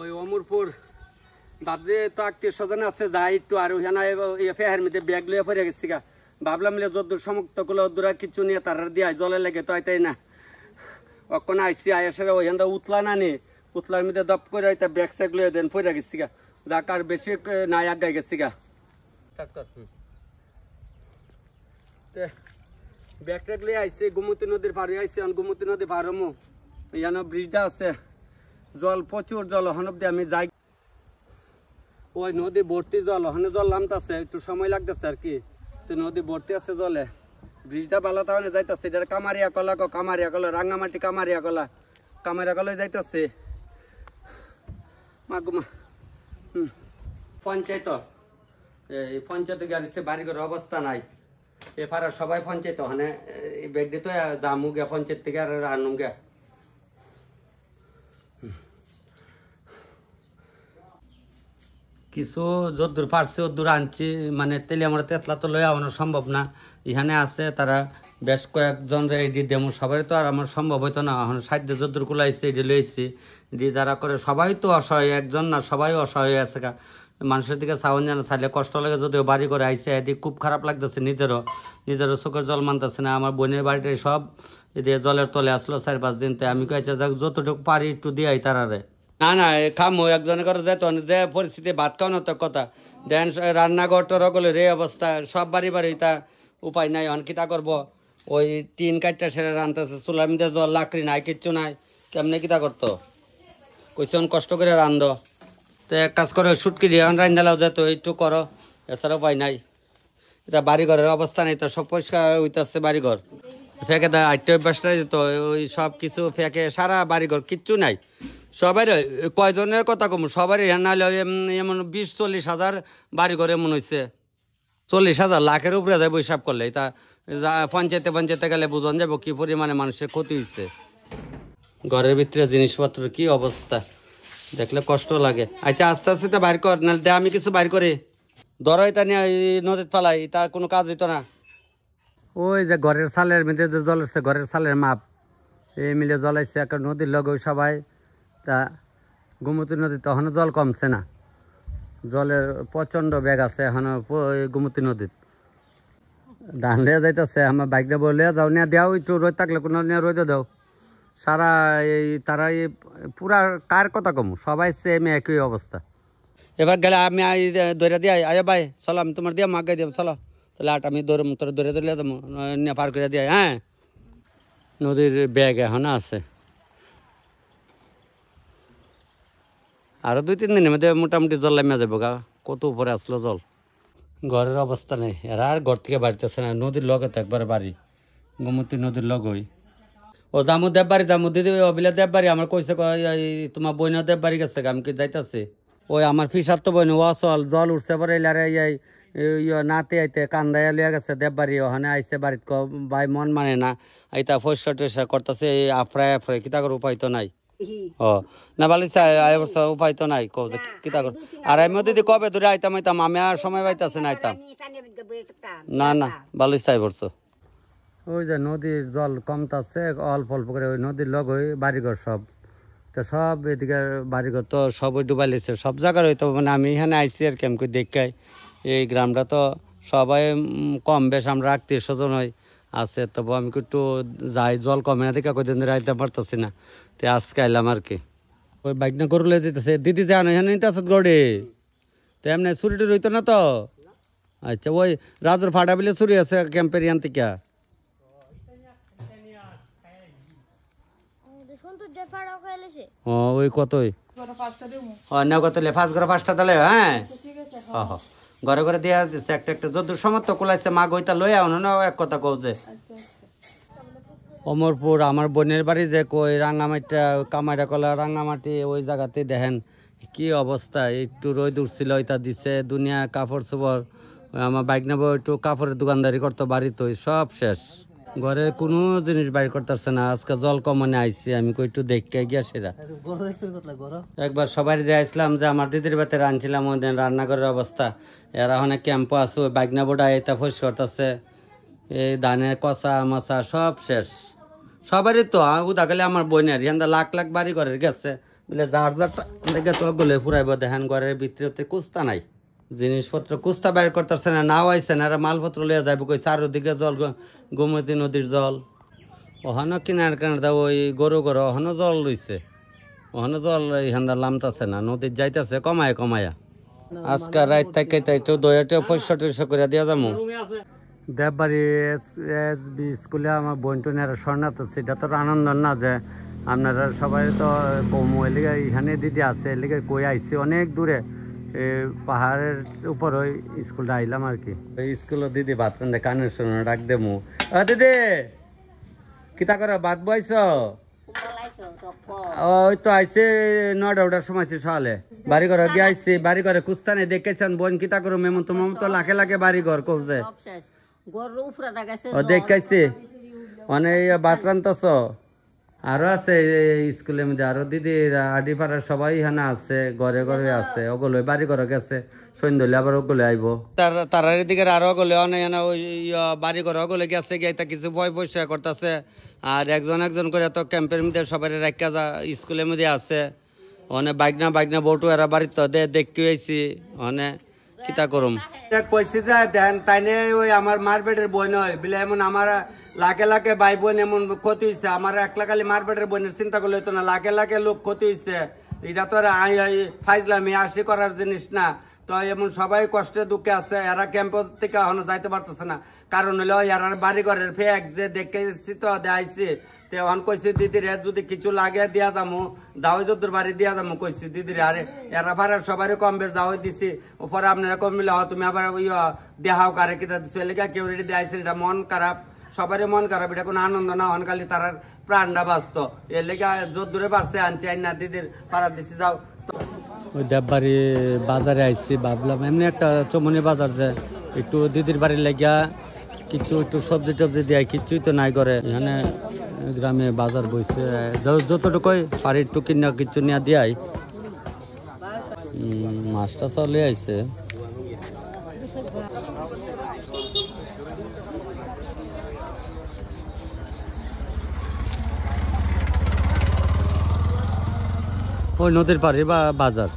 ওই অমরপুর ভাবছি তো আত্মীয় স্বজন আছে যাই একটু আর ওখানে ফেহার মধ্যে ব্যাগ লইয়া পড়ে গেছি গা ভাবলাম যদ্দূর সমুক্ত করলে ওদূরা কিছু নিয়ে তারা দিয়ে জলে লেগে তো তাই না ওখানে আইসি আয়াসের ওইখান উতলা না নি উতলার মধ্যে দপ করে ব্যাগ স্যাগ লইয়া দেন পড়ে গেছি গা যাক আর বেশি নাই আগাই গেছি গা ব্যাগ ট্যাগ লিয়ে আইসি গোমতী নদীর পাড়ে আইসি গোমতী নদী পার হমু ইয়ানো ব্রিজটা আছে জল প্রচুর জল হনব দিয়ে আমি যাই ওই নদী ভর্তি জল ওখানে জল নামতেছে একটু সময় লাগতেছে আর কি তো নদী ভর্তি আছে জলে ব্রিজটা বালা তাহলে যাইতেছে এটা কামারিয়া কলা রাঙ্গামাটি কামারিয়া কলা যাইতেছে মাগুমা পঞ্চায়েত এই পঞ্চায়েত গাড়িছে বাড়িঘর অবস্থা নাই এ পাড়া সবাই পঞ্চায়েত ওখানে ব্যাগ দিতে যামু গিয়া পঞ্চায়েত থেকে আর আনুম গিয়া কিছু যদ্দূর পারছে ওদূর আনছি মানে তেলে আমার তেতলা তো লই আনানো সম্ভব না এখানে আছে তারা বেশ কয়েকজন এডি দেমু সবাই তো আর আমার সম্ভব হইতো না এখন সাধ্য যদ্দূর কুলাইছে এডি লইছি এডি যারা করে সবাই তো অসহায় একজন না সবাই অসহায় আছে গা মানুষের দিকে চাওয়ান জানা চাইলে কষ্ট লাগে যদিও বাড়ি করে আইসে এদিকে খুব খারাপ লাগতেছে নিজেরও চোখের জল মানতেছে না আমার বোনের বাড়িটাই সব এদিকে জলের তলে আসলো 4-5 দিন তো আমি কয়েছে যাক যতটুকু পারি একটু দিয়াই তারারে না খামো একজনের করে যেত যে পরিস্থিতি ভাত খাওয়ানো তো কথা দেন রান্নাঘর টরগলে রে অবস্থা সব বাড়ি তা উপায় নাই অন কিতা করবো ওই টিন কাটটা সেরে রানতেছে চুলার মধ্যে জল লাকড়ি নাই কিচ্ছু নাই কেমনে কিতা করতো কইছে কষ্ট করে রান্ধ তো এক কাজ করো সুটকি দিয়ে রান্ধালাও যেত একটু করো এছাড়া উপায় নাই এটা বাড়িঘরের অবস্থা নেই তো সব পরিষ্কার হইতেছে বাড়িঘর ফেঁকে দেয় আটটা অভ্যাসটা যেত ওই সব কিছু ফেঁকে সারা বাড়িঘর কিচ্ছু নাই সবাই কয়জনের কথা কম সবারই নাহলে এমন 20-40 হাজার বাড়িঘর এমন হয়েছে 40,000 লাখের উপরে যাবো হিসাব করলে তা পঞ্চায়েতে গেলে বুঝন যাবো কি পরিমাণে মানুষের ক্ষতি হচ্ছে ঘরের ভিতরে জিনিসপত্র কি অবস্থা দেখলে কষ্ট লাগে আচ্ছা আস্তে আস্তে তো বাইর কর নাহলে আমি কিছু বাইর করি ধরো এটা নিয়ে নদীর ফালাই তা কোনো কাজ হইতো না ওই যে ঘরের সালের মধ্যে যে জল আসছে ঘরের সালের মাপ এই মিলে জল আসছে একটা নদীর লগে সবাই তা গোমতী নদী তখনও জল কমছে না জলের প্রচণ্ড বেগ আছে এখনো গোমতী নদীত ধান লিয়ে যাইতেছে আমার বাইকটা বলে যাও নিয়ে দেও একটু রোদ থাকলে কোনো নিয়ে রোদে দাও সারা এই তারা এই পুরা কার কথা কম সবাই সেম একই অবস্থা এবার গেলে আমি দৌড়া দিয়ে আয় ভাই চলো আমি তোমার দিয়ে মাকে দিয়ে চলো তাহলে আট আমি দৌড়ে যাবো নিয়ে পার করে দিয়ে হ্যাঁ নদীর ব্যাগ এখন আছে আরো 2-3 দিনের মধ্যে মোটামুটি জল নামিয়া যাবো গা কত উপরে আসলো জল ঘরের অবস্থা নেই এরা আর ঘর থেকে বাড়িতেছে না নদীর লগে তো একবার বাড়ি গোমতী নদীর লগই ও জামু দেববাড়ি জামু দিদি অবিলা দেববাড়ি আমার কইছে তোমার বইনা দেববাড়ি গেছে আমি কি যাইতাছি ওই আমার ফিসার তো বইন ওয়াসল জল উঠছে পরে এলারে নাতে আইতে কান্দাইয়া লিয়া গেছে দেববাড়ি ওখানে আইসে বাড়িত ভাই মন মানে না আইতা পয়সা টয়সা করতেছে আফরায় কিতা করে উপায় তো নাই ও না ভালো উপায় তো নাই কো কিতা কর আর আমি দিদি কবে ধরে আইতাম আমি আর সময় পাইতাছে না আইতাম না ভালো চাই পড়ছো ওই যে নদীর জল কমতাছে অল্প করে ওই নদীর লগ ওই বাড়িঘর সব তো সব এদিকে বাড়িঘর তো সবই ডুবাই লেছে সব জায়গার হইতো মানে আমি এখানে আইসি আর কেমন করে দেখাই এই গ্রামটা তো সবাই কম বেশ আমরা আত্মীয় স্বজন হই আছে তবু আমি একটু যাই জল কমে না দেখা কদিন ধরে আইতে পারতেছি না তো আজকে আইলাম আর কি ওই বাইক না করলে যেতেছে দিদি জানো এখানে নিতে আসত গড়ে তো এমনি ছুরিটি রইতো না তো আচ্ছা ওই রাজুর ফাটা বিলে ছুরি আছে ক্যাম্পের ইয়ান থেকে ওই কতই না কত ফার্স্ট ঘরে 5টা দিলে হ্যাঁ ঘরে ঘরে দিয়া দিচ্ছে একটা যদুর সমর্থ কুলাইছে মা গইতা লই আনো না এক কথা কৌছে অমরপুর আমার বোনের বাড়ি যে কই রাঙ্গামাটিটা কামাইরা কলা রাঙ্গামাটি ওই জায়গাতে দেখেন কি অবস্থা একটু রোদ উঠছিল ওইটা দিছে দুনিয়া কাপড় চোপড় আমার বাইক নেবো একটু কাপড়ের দোকানদারি করতো বাড়িতে সব শেষ ঘরে কোনো জিনিস বাইর করতেছে না আজকে জল কমনে আইসি আমি কই একটু দেখে গিয়া সেরা একবার সবাই দিয়ে আসলাম যে আমার দিদির বাতে রাঁধছিলাম ওই দিন রান্নাঘরের অবস্থা এরা অনেক ক্যাম্পও আছে ওই বাইকনা বোর্ডা এটা ফস করতেছে এই ধানের কষা মশা সব শেষ সবারই তো উদা গেলে আমার বোনের এখান লাখ বাড়ি ঘরের গেছে বলে যার যার লেগে তো গলে ফুরাইব দেখেন ঘরের ভিতরে কুস্তা নাই জিনিসপত্র কুস্তা বাইর করতেছে না নাও আইসে না মালপত্র লইয়া যাইব কই চারোদিকে জল গোমতী নদীর জল ওখানে কিনার কিনার ওই গরু গরু ওখানে জল রইছে ওখানে জল এখানটা লামতাছে না নদীর যাইতেছে কমায় কমায়া আজকে রাত থেকে তাই তো দয়াটা 65 করে দিয়া যাবো দেববাড়ি SB স্কুলে আমার বন্টনের স্বর্ণাথ সেটা তো আনন্দ না যে আপনারা সবাই তো কম এলাকা এখানে দিদি আছে এলাকা কই আইসি অনেক দূরে পাহাড়ের উপর ওই স্কুলটা আইলাম আর কি স্কুলে দিদি ভাত কান্দে কানের শুনে ডাক দেমু দিদি কিতা করো ভাত বইছ ওই তো আইসে 9টার সময় সকালে বাড়ি ঘর গিয়ে আইসি বাড়ি ঘরে কুস্তানে দেখেছেন বোন কিতা করো মেমন তো তো লাখে লাখে বাড়ি ঘর কবছে ও দেখাইছে অনেক ভাত রান্তাছ আরো আছে স্কুলের মধ্যে আরো দিদি আডি পাড়ার সবাই এখানে আছে ঘরে ঘরে আছে ওগুলো বাড়ি ঘরে গেছে সন্ধ্যে আবার ওগুলো আইব তার দিকে আরো ওগুলো অনেক ওই বাড়ি ঘরে ওগুলো গেছে গিয়ে কিছু বই পয়সা করতেছে আর একজন একজন করে তো ক্যাম্পের মধ্যে সবাই রাখা যা স্কুলের মধ্যে আছে অনেক বাইকনা বউটু এরা বাড়িতে দেখতে হয়েছি অনেক কিতা করুম কইছি যে দেন তাইনে ওই আমার মারপেটের বই নয় বিলে এমন আমার লাখে লাখে ভাই বোন এমন ক্ষতি হয়েছে আমার একলা খালি মারপেটের বোনের চিন্তা করলে হতো না লাখে লাখে লোক ক্ষতি হয়েছে এটা তো ফাইজলামি আসি করার জিনিস না তো এমন সবাই কষ্টে দুঃখে আছে এরা ক্যাম্প থেকে এখনো যাইতে পারতেছে না কারণ হলো এরা বাড়ি ঘরের ফেক যে দেখেছি তো দেখাইছি তখন কইছি দিদির যদি কিছু লাগে দিয়া যামু যাও যদুর বাড়ি দিয়া যামু কইছি দিদির আরে এরা ভাড়ার সবারই কম বের যাওয়াই দিছি ওপরে আপনারা কম মিলে তুমি আবার ওই দেহাও কারে কিতা দিছো এলাকা কেউ রেডি দেখাইছে এটা মন খারাপ সবারই মন খারাপ এটা কোনো আনন্দ না হন খালি তার প্রাণটা বাঁচত এর লেগে যদুরে পারছে আনছি আইন না দিদির পাড়া দিছি যাও ওই দেববাড়ি বাজারে আইছি ভাবলাম এমনি একটা চমনি বাজার যে একটু দিদির বাড়ির লাগিয়া কিছু একটু সবজি টবজি দিয়ে কিছুই তো নাই করে এখানে গ্রামে বাজার বইছে যতটুকুই পারি একটু কিনা কিছু নিয়ে দিয়াই মাছটা চলে আইছে ওই নদীর পাড়ে বা বাজার